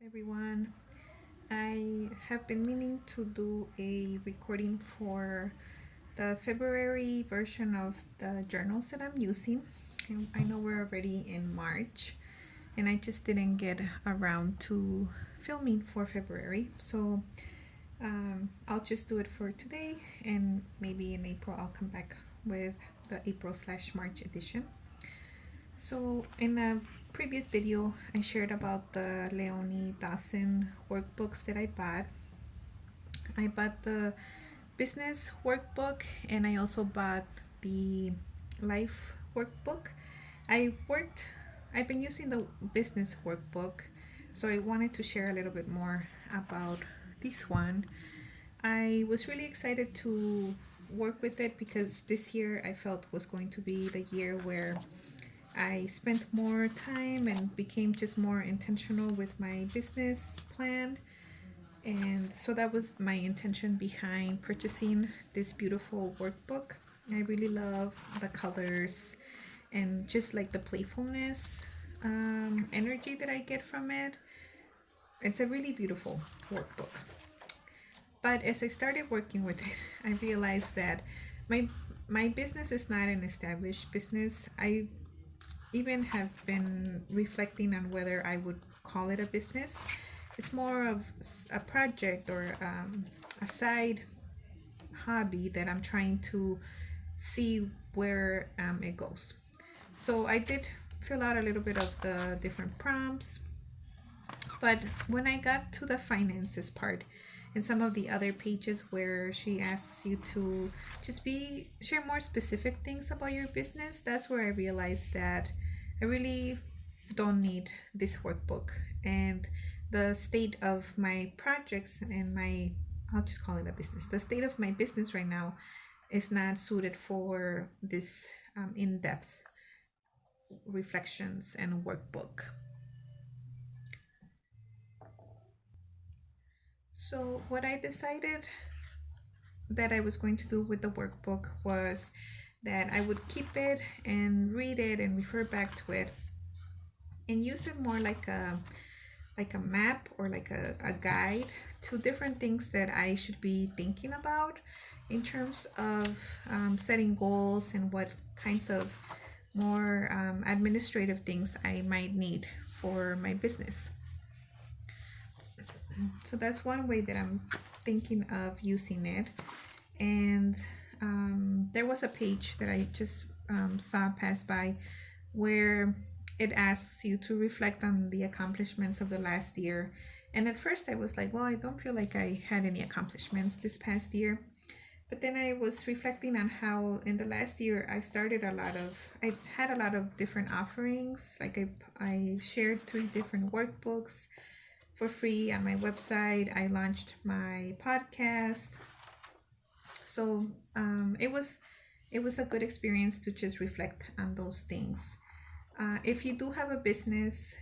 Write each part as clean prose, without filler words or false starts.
Everyone. I have been meaning to do a recording for the February version of the journals that I'm using. And I know we're already in March, and I just didn't get around to filming for February. So I'll just do it for today, and maybe in April I'll come back with the April/March edition. So in a previous video, I shared about the Leonie Dawson workbooks that I bought. I bought the business workbook, and I also bought the life workbook. I worked, I've been using the business workbook, so I wanted to share a little bit more about this one. I was really excited to work with it because this year I felt was going to be the year where I spent more time and became just more intentional with my business plan. And so that was my intention behind purchasing this beautiful workbook. I really love the colors and just like the playfulness energy that I get from it. It's a really beautiful workbook. But as I started working with it, I realized that my business is not an established business. I even have been reflecting on whether I would call it a business. It's more of a project or a side hobby that I'm trying to see where it goes. So I did fill out a little bit of the different prompts, but when I got to the finances part and some of the other pages where she asks you to just share more specific things about your business, that's where I realized that I really don't need this workbook. And the state of my projects and I'll just call it a business. The state of my business right now is not suited for this in-depth reflections and workbook. So what I decided that I was going to do with the workbook was that I would keep it and read it and refer back to it and use it more like a map or like a guide to different things that I should be thinking about in terms of setting goals and what kinds of more administrative things I might need for my business. So that's one way that I'm thinking of using it. And there was a page that I just saw pass by where it asks you to reflect on the accomplishments of the last year. And at first I was like, well, I don't feel like I had any accomplishments this past year. But then I was reflecting on how in the last year I had a lot of different offerings. Like I shared 3 different workbooks for free on my website. I launched my podcast. So it was a good experience to just reflect on those things. If you do have a business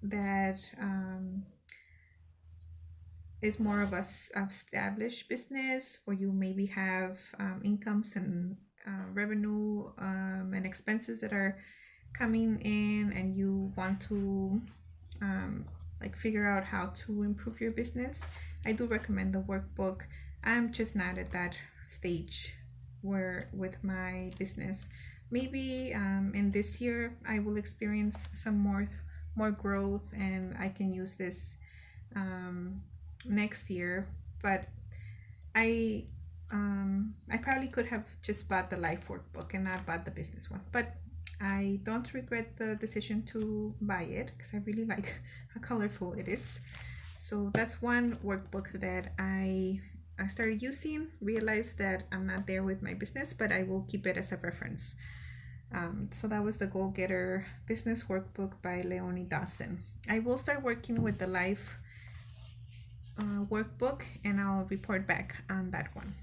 that is more of a established business, where you maybe have incomes and revenue and expenses that are coming in, and you want to like figure out how to improve your business, I do recommend the workbook. I'm just not at that stage where with my business. Maybe in this year I will experience some more growth and I can use this next year. But I probably could have just bought the life workbook and not bought the business one. But I don't regret the decision to buy it because I really like how colorful it is. So that's one workbook that I started using, realized that I'm not there with my business, but I will keep it as a reference. So that was the Goal Getter Business Workbook by Leonie Dawson. I will start working with the life workbook and I'll report back on that one.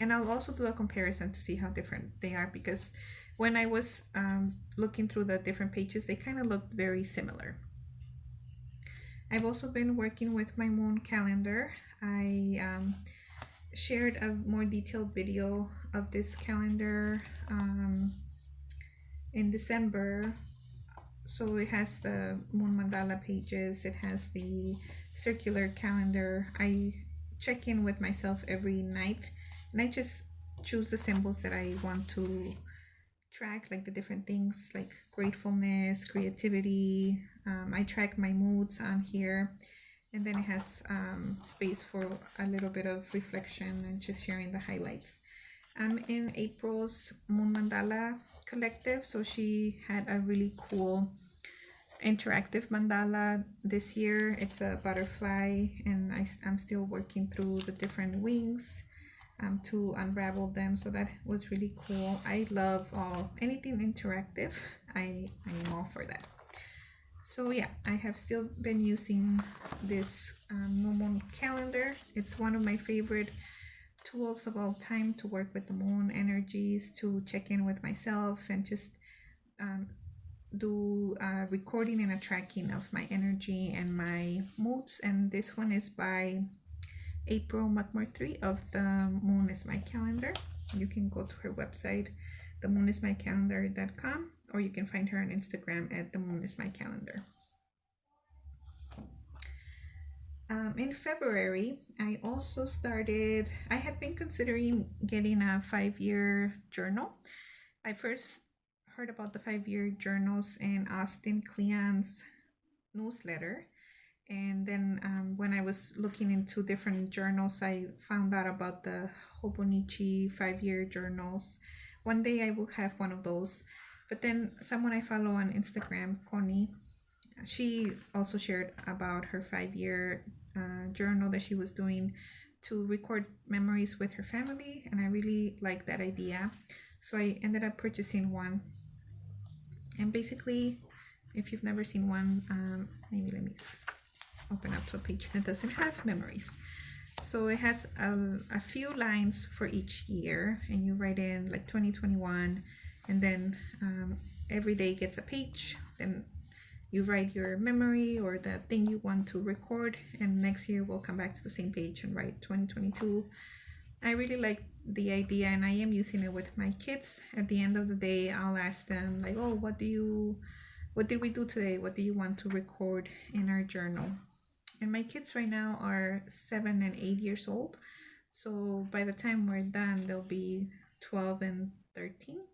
And I'll also do a comparison to see how different they are, because when I was looking through the different pages, they kind of looked very similar. I've also been working with my moon calendar. I shared a more detailed video of this calendar in December. So it has the moon mandala pages, it has the circular calendar. I check in with myself every night, and I just choose the symbols that I want to track, like the different things like gratefulness, creativity. I track my moods on here, and then it has space for a little bit of reflection and just sharing the highlights. I'm in April's Moon Mandala collective, so she had a really cool interactive mandala this year. It's a butterfly, and I'm still working through the different wings to unravel them, so that was really cool. I love anything interactive. I am all for that. So yeah, I have still been using this new moon calendar. It's one of my favorite tools of all time to work with the moon energies, to check in with myself, and just do a recording and a tracking of my energy and my moods. And this one is by April McMurtry of The Moon Is My Calendar. You can go to her website, themoonismycalendar.com, or you can find her on Instagram at themoonismycalendar. In February, I also started, I had been considering getting a 5-year journal. I first heard about the 5-year journals in Austin Kleon's newsletter. And then when I was looking into different journals, I found out about the Hobonichi 5-year journals. One day I will have one of those. But then someone I follow on Instagram, Connie, she also shared about her 5-year journal that she was doing to record memories with her family. And I really liked that idea. So I ended up purchasing one. And basically, if you've never seen one, maybe let me open up to a page that doesn't have memories. So it has a few lines for each year, and you write in like 2021, and then every day gets a page. Then you write your memory or the thing you want to record, and next year we'll come back to the same page and write 2022. I really like the idea, and I am using it with my kids. At the end of the day, I'll ask them like, oh, what did we do today? What do you want to record in our journal? And my kids right now are 7 and 8 years old. So by the time we're done, they'll be 12 and 13.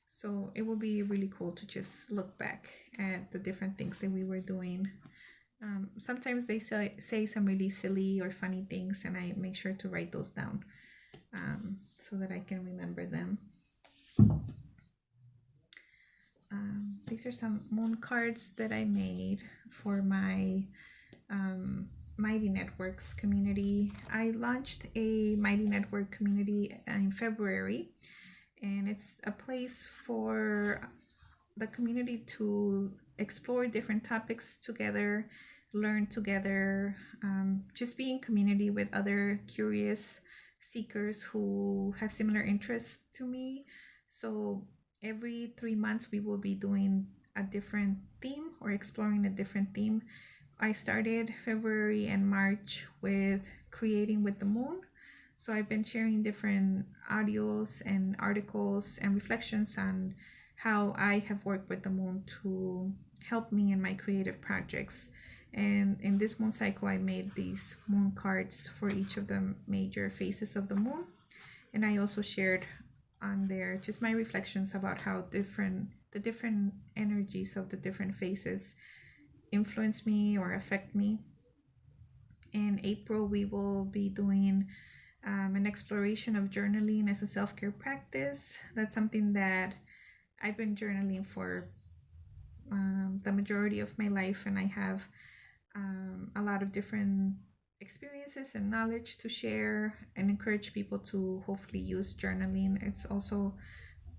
So it will be really cool to just look back at the different things that we were doing. Sometimes they say some really silly or funny things, and I make sure to write those down so that I can remember them. These are some moon cards that I made for my Mighty Networks community. I launched a Mighty Network community in February, and it's a place for the community to explore different topics together, learn together, just be in community with other curious seekers who have similar interests to me. So every 3 months we will be doing a different theme or exploring a different theme. I started February and March with creating with the moon. So I've been sharing different audios and articles and reflections on how I have worked with the moon to help me in my creative projects. And in this moon cycle, I made these moon cards for each of the major phases of the moon. And I also shared on there just my reflections about how the different energies of the different phases influence me or affect me. In April, we will be doing an exploration of journaling as a self-care practice. That's something that I've been journaling for the majority of my life, and I have a lot of different experiences and knowledge to share and encourage people to hopefully use journaling. It's also,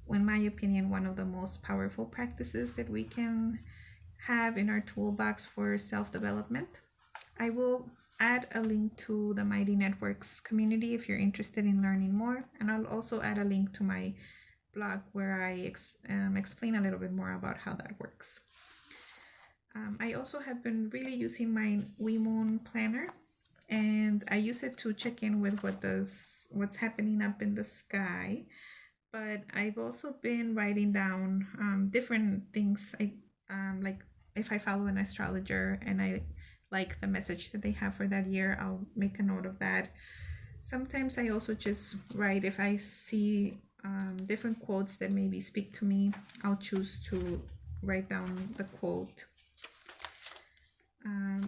in my opinion, one of the most powerful practices that we can have in our toolbox for self-development. I will add a link to the Mighty Networks community if you're interested in learning more, and I'll also add a link to my blog where I explain a little bit more about how that works. I also have been really using my WeMoon planner, and I use it to check in with what's happening up in the sky. but I've also been writing down different things. Like if I follow an astrologer and I like the message that they have for that year, I'll make a note of that. Sometimes I also just write if I see different quotes that maybe speak to me. I'll choose to write down the quote.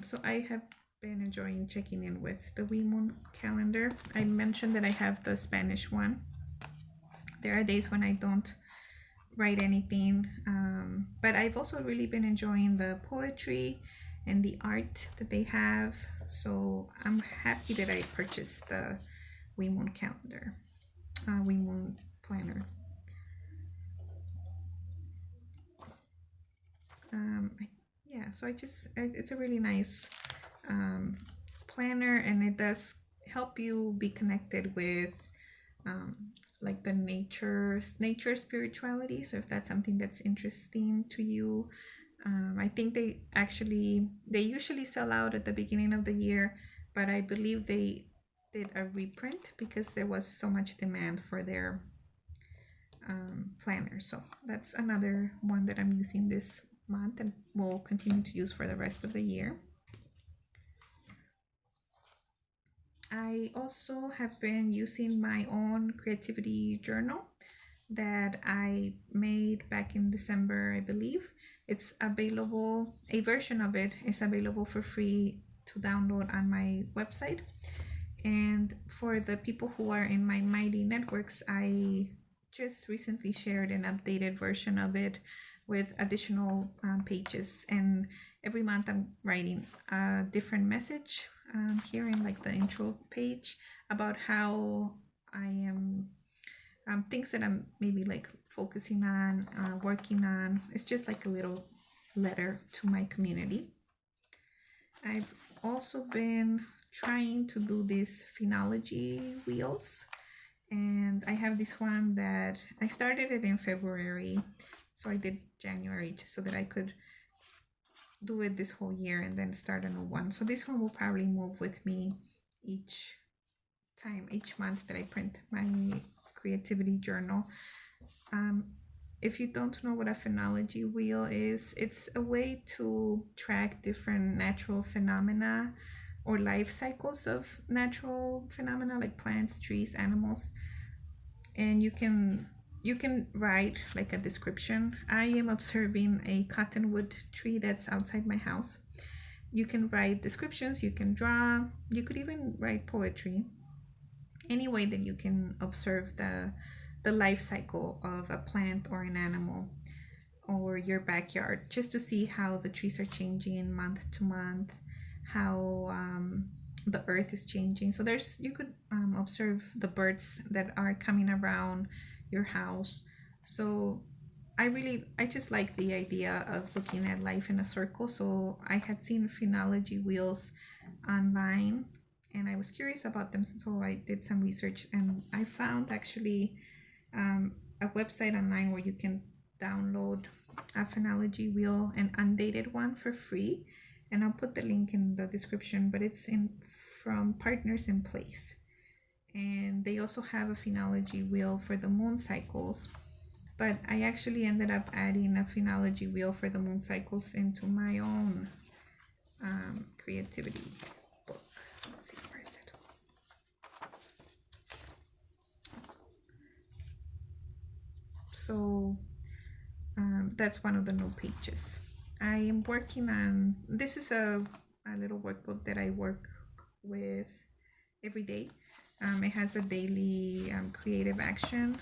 So I have been enjoying checking in with the Wee Moon calendar. I mentioned that I have the Spanish one. There are days when I don't write anything, but I've also really been enjoying the poetry and the art that they have. So I'm happy that I purchased the Wee Moon calendar, Wee Moon planner. Yeah, so it's a really nice planner, and it does help you be connected with um, like the nature spirituality. So if that's something that's interesting to you, I think they usually sell out at the beginning of the year, but I believe they did a reprint because there was so much demand for their planner. So that's another one that I'm using this month and will continue to use for the rest of the year. I also have been using my own creativity journal that I made back in December, I believe. It's available, a version of it is available for free to download on my website. And for the people who are in my Mighty Networks, I just recently shared an updated version of it with additional pages. And every month I'm writing a different message here in like the intro page about how I am things that I'm maybe like focusing on, working on. It's just like a little letter to my community. I've also been trying to do these phenology wheels, and I have this one that I started it in February, so I did January just so that I could do it this whole year and then start a new one. So this one will probably move with me each month that I print my creativity journal. If you don't know what a phenology wheel is, it's a way to track different natural phenomena or life cycles of natural phenomena like plants, trees, animals. And you can write like a description. I am observing a cottonwood tree that's outside my house. You can write descriptions, you can draw, you could even write poetry. Any way that you can observe the life cycle of a plant or an animal or your backyard, just to see how the trees are changing month to month, how the earth is changing. So you could observe the birds that are coming around your house. So I just like the idea of looking at life in a circle. So I had seen phenology wheels online and I was curious about them, so I did some research and I found actually a website online where you can download a phenology wheel, an undated one, for free, and I'll put the link in the description. But it's from Partners in Place, and they also have a phenology wheel for the moon cycles. But I actually ended up adding a phenology wheel for the moon cycles into my own creativity book. Let's see, where is it? So that's one of the new pages. I am working on, this is a little workbook that I work with every day. It has a daily creative action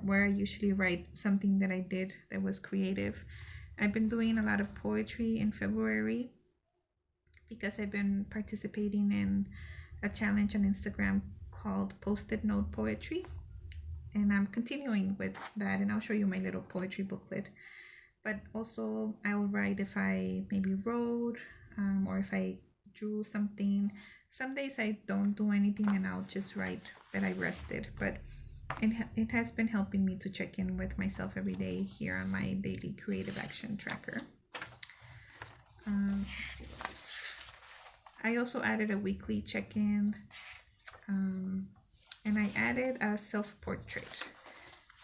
where I usually write something that I did that was creative. I've been doing a lot of poetry in February because I've been participating in a challenge on Instagram called Post-it Note Poetry. And I'm continuing with that, and I'll show you my little poetry booklet. But also I will write if I maybe wrote or if I drew something. Some days I don't do anything and I'll just write that I rested, but it has been helping me to check in with myself every day here on my daily creative action tracker. Let's see what else. I also added a weekly check-in, and I added a self-portrait.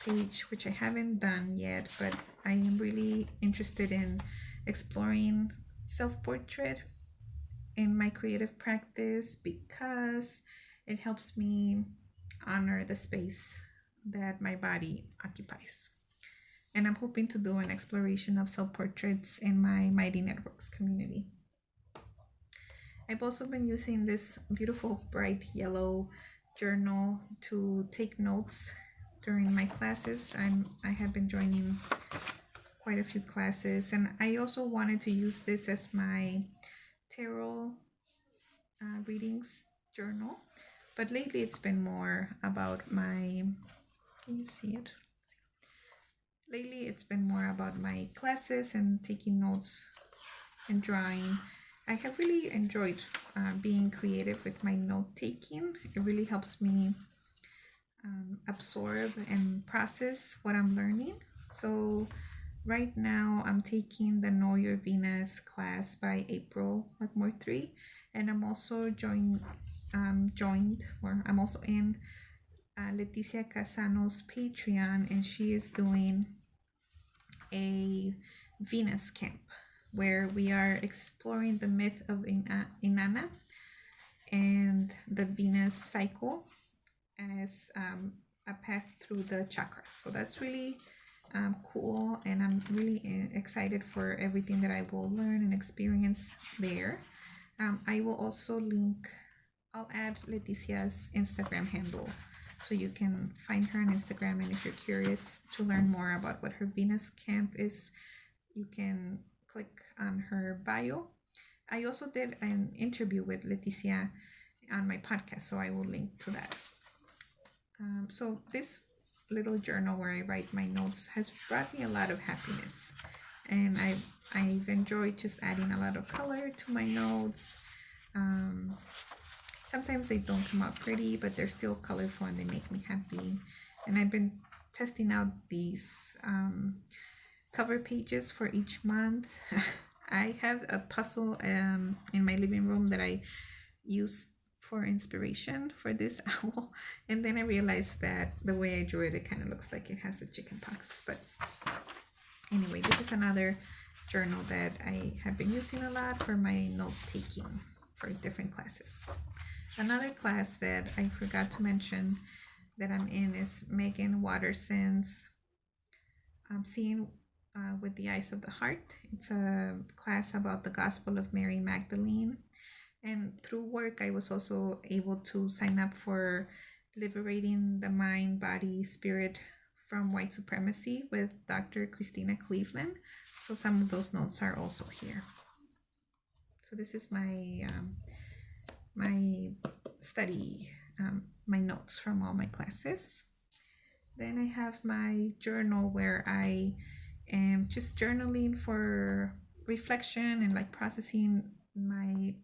page, which I haven't done yet, but I am really interested in exploring self-portrait in my creative practice because it helps me honor the space that my body occupies. And I'm hoping to do an exploration of self-portraits in my Mighty Networks community. I've also been using this beautiful bright yellow journal to take notes during my classes. I have been joining quite a few classes, and I also wanted to use this as my tarot readings journal, but lately it's been more about my, can you see it? Lately it's been more about my classes and taking notes and drawing. I have really enjoyed being creative with my note taking. It really helps me absorb and process what I'm learning. So right now I'm taking the Know Your Venus class by April Wetmore 3, and I'm also I'm also in Laetitia Casano's Patreon, and she is doing a Venus camp where we are exploring the myth of Inanna and the Venus cycle as a path through the chakras. So that's really cool, and I'm really excited for everything that I will learn and experience there. I will also I'll add Laetitia's Instagram handle so you can find her on Instagram, and if you're curious to learn more about what her Venus camp is, you can click on her bio. I also did an interview with Laetitia on my podcast, so I will link to that. So this little journal where I write my notes has brought me a lot of happiness, and I've enjoyed just adding a lot of color to my notes. Sometimes they don't come out pretty, but they're still colorful and they make me happy. And I've been testing out these cover pages for each month. I have a puzzle in my living room that I use for inspiration for this owl, and then I realized that the way I drew it, it kind of looks like it has the chicken pox. But anyway, this is another journal that I have been using a lot for my note taking for different classes. Another class that I forgot to mention that I'm in is Megan Watterson's Seeing with the Eyes of the Heart. It's a class about the Gospel of Mary Magdalene. And through work, I was also able to sign up for Liberating the Mind, Body, Spirit from White Supremacy with Dr. Christina Cleveland. So some of those notes are also here. So this is my my study, my notes from all my classes. Then I have my journal where I am just journaling for reflection and like processing my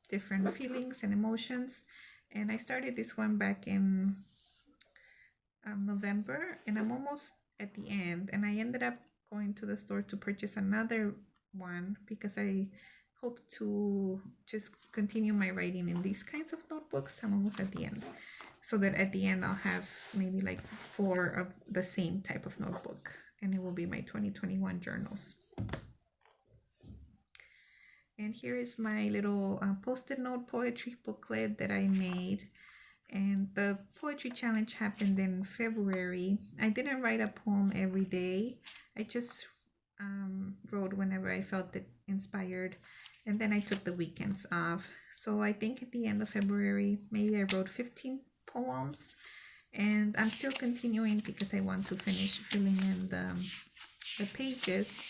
different feelings and emotions. And I started this one back in November, and I'm almost at the end, and I ended up going to the store to purchase another one because I hope to just continue my writing in these kinds of notebooks. I'm almost at the end, so that at the end I'll have maybe like 4 of the same type of notebook, and it will be my 2021 journals. And here is my little post-it note poetry booklet that I made. And the poetry challenge happened in February. I didn't write a poem every day. I just wrote whenever I felt inspired. And then I took the weekends off. So I think at the end of February, maybe I wrote 15 poems. And I'm still continuing because I want to finish filling in the pages.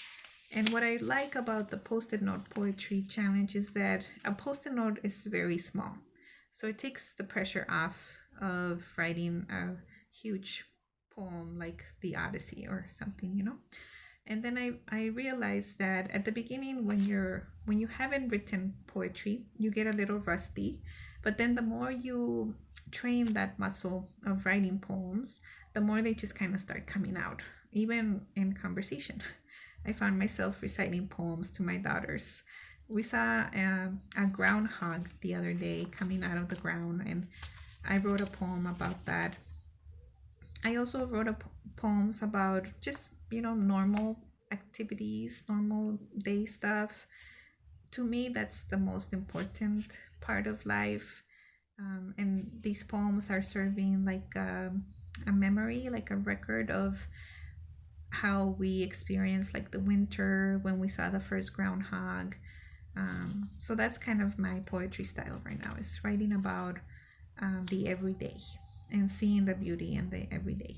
And what I like about the post-it note poetry challenge is that a post-it note is very small. So it takes the pressure off of writing a huge poem like the Odyssey or something, you know. And then I realized that at the beginning, when you haven't written poetry, you get a little rusty. But then the more you train that muscle of writing poems, the more they just kind of start coming out, even in conversation. I found myself reciting poems to my daughters. We saw a groundhog the other day coming out of the ground, and I wrote a poem about that. I also wrote poems about just, normal activities, normal day stuff. To me, that's the most important part of life. And these poems are serving like a memory, like a record of how we experienced like the winter when we saw the first groundhog. So that's kind of my poetry style right now, is writing about the everyday and seeing the beauty in the everyday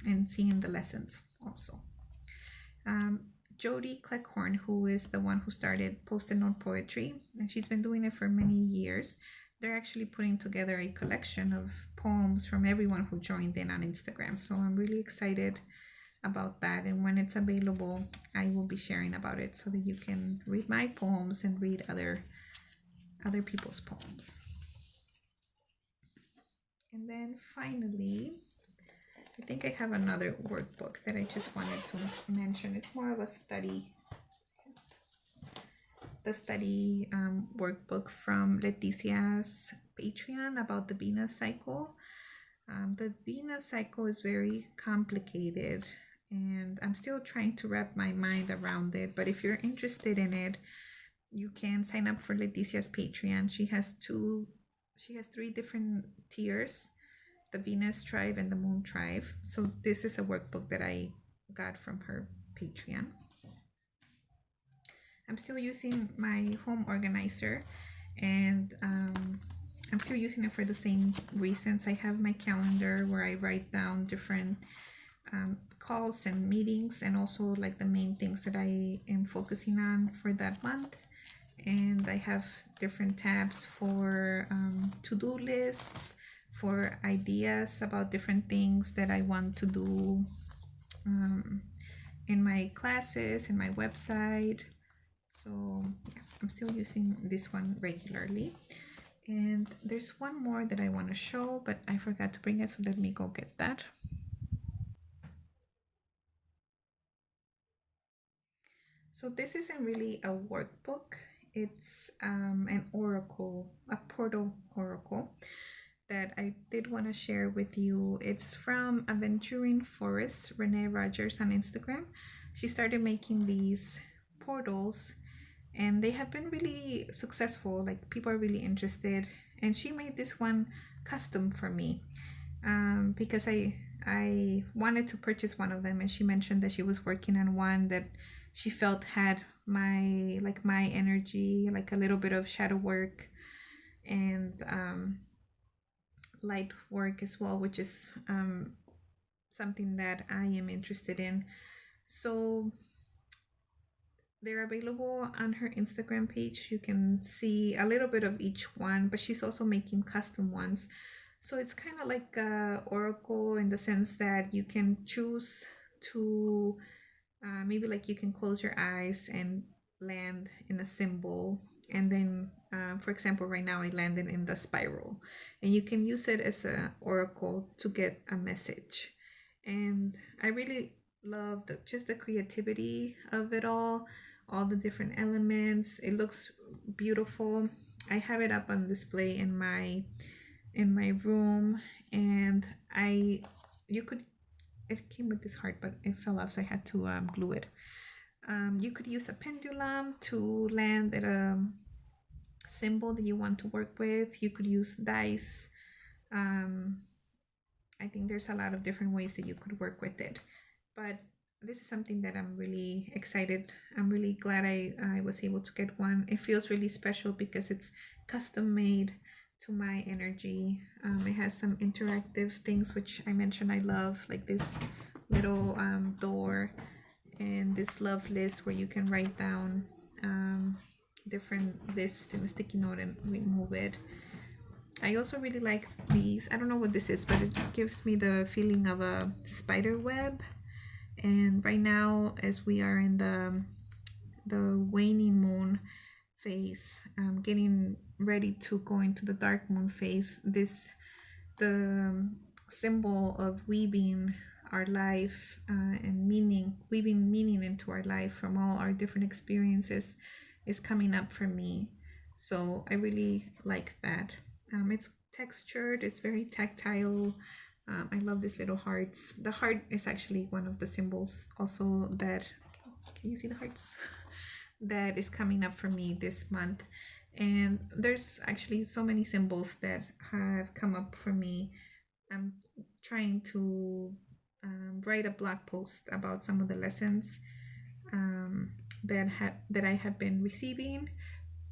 and seeing the lessons also. um, Jody Cleckhorn, who is the one who started Post-it Note Poetry, and she's been doing it for many years. They're actually putting together a collection of poems from everyone who joined in on Instagram. So I'm really excited about that. And when it's available, I will be sharing about it so that you can read my poems and read other people's poems. And then finally, I think I have another workbook that I just wanted to mention. It's more of a study workbook from Laetitia's Patreon about the Venus cycle. The Venus cycle is very complicated, and I'm still trying to wrap my mind around it. But if you're interested in it, you can sign up for Laetitia's Patreon. She has three different tiers: the Venus tribe and the Moon tribe. So this is a workbook that I got from her Patreon. I'm still using my home organizer, and I'm still using it for the same reasons. I have my calendar where I write down different calls and meetings, and also like the main things that I am focusing on for that month. And I have different tabs for to-do lists, for ideas about different things that I want to do in my classes, in my website. So yeah, I'm still using this one regularly. And there's one more that I want to show, but I forgot to bring it, so let me go get that. So this isn't really a workbook. It's an oracle, a portal oracle that I did want to share with you. It's from Aventuring Forests, Renee Rogers on Instagram. She started making these portals, and they have been really successful. Like, people are really interested, and she made this one custom for me because I wanted to purchase one of them, and she mentioned that she was working on one that she felt had my energy, like a little bit of shadow work and light work as well, which is something that I am interested in. So they're available on her Instagram page. You can see a little bit of each one, but she's also making custom ones. So it's kind of like a oracle in the sense that you can choose to maybe like you can close your eyes and land in a symbol. And then, for example, right now I landed in the spiral, and you can use it as an oracle to get a message. And I really love just the creativity of it all the different elements. It looks beautiful. I have it up on display in my room, and it came with this heart, but it fell off, so I had to glue it. You could use a pendulum to land at a symbol that you want to work with. You could use dice. I think there's a lot of different ways that you could work with it, but this is something that I'm really excited. I'm really glad I was able to get one. It feels really special because it's custom made to my energy. It has some interactive things, which I mentioned I love, like this little door and this love list where you can write down different lists in a sticky note and remove it. I also really like these. I don't know what this is, but it gives me the feeling of a spider web. And right now, as we are in the waning moon phase, getting ready to go into the dark moon phase, the symbol of weaving our life and weaving meaning into our life from all our different experiences is coming up for me. So I really like that. It's textured, it's very tactile. I love these little hearts. The heart is actually one of the symbols also that, can you see the hearts? That is coming up for me this month. And there's actually so many symbols that have come up for me. I'm trying to write a blog post about some of the lessons that I have been receiving,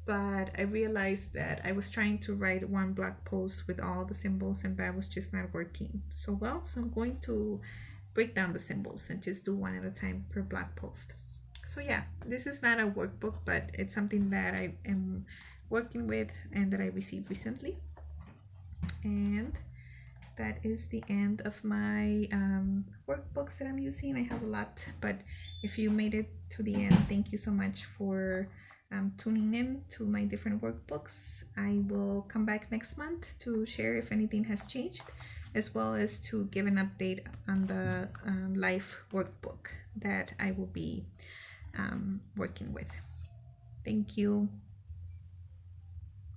but I realized that I was trying to write one blog post with all the symbols and that was just not working so well. So I'm going to break down the symbols and just do one at a time per blog post. So yeah, this is not a workbook, but it's something that I am working with and that I received recently. And that is the end of my workbooks that I'm using. I have a lot, but if you made it to the end, thank you so much for tuning in to my different workbooks. I will come back next month to share if anything has changed, as well as to give an update on the life workbook that I will be working with. Thank you.